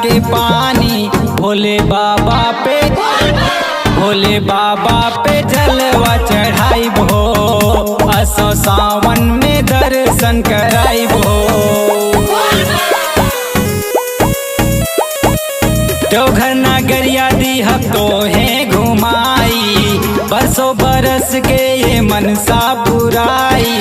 के पानी, भोले बाबा पे जलवा चढ़ाई भो, असो सावन में दर्शन कराई भो। देवघर नगरिया दीह तो है घुमाई, बरसों बरस के ये मनसा पुराई।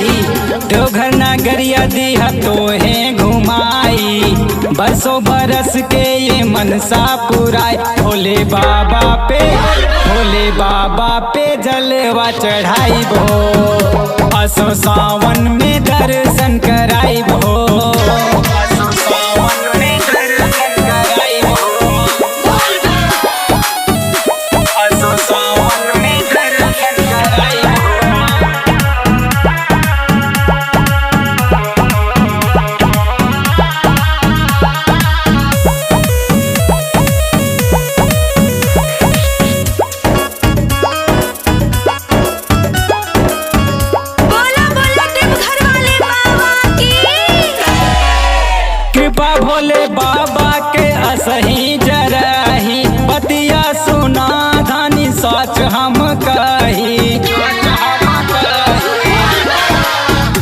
देवघर नगरिया दीह तो है घुमाई, बरसों बरस के ये मनसा पुराई। भोले बाबा पे जलवा चढ़ाई भो, असो सावन में दर्शन कराई भो। कृपा भोले बाबा के असही जरही, बतिया सुना धानी सच हम कही।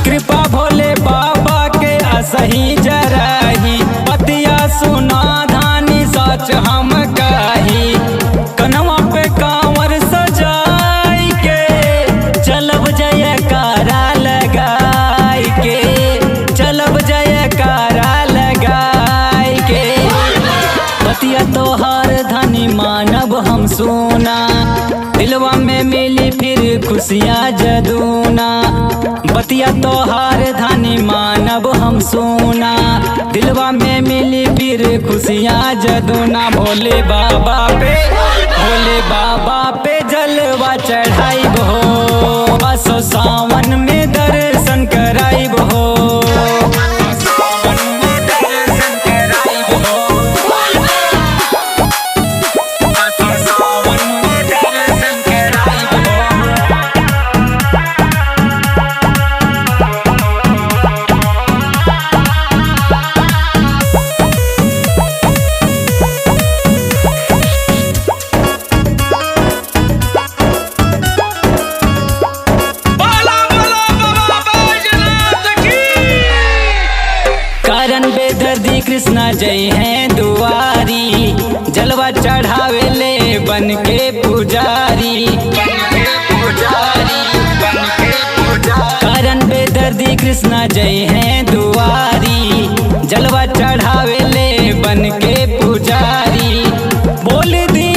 कृपा भोले बाबा के असही जरही, बतिया सुना धानी सच हम कही। कनवा पे कांवर सजाई के, चलब जयकारा लगाई के, चलब जयकारा लगाई के। बतिया तोहार धनी मानब हम सोना, दिलवा में मिली फिर खुशियाँ जदूना। बतिया तोहार धनी मानब हम सोना, दिलवा में मिली फिर खुशियाँ जदूना। भोले बाबा पे जलवा चढ़ाई भो, असो सावन में दर्शन कराई भो। करन बेदर्दी कृष्णा जय हैं दुआरी, जलवा चढ़ावे ले बन के पुजारी। करन बेदर्दी कृष्णा जय हैं दुआरी, जलवा चढ़ावे ले बन के पुजारी। बोल दी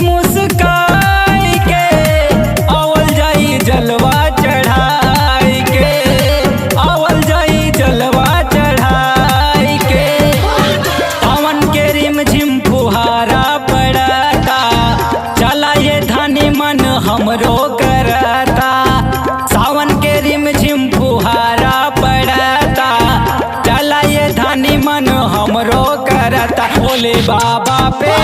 मुस्काई के, आवल जाई जलवा चढ़ाई के, आवल जाई जलवा चढ़ाई के। पवन के रिम झिम फुहारा पड़ता, चला ये धनी मन हमरो करता। सावन के रिम झिम फुहारा पड़ता, चला ये धनी मन हमरो करता। भोले बाबा पे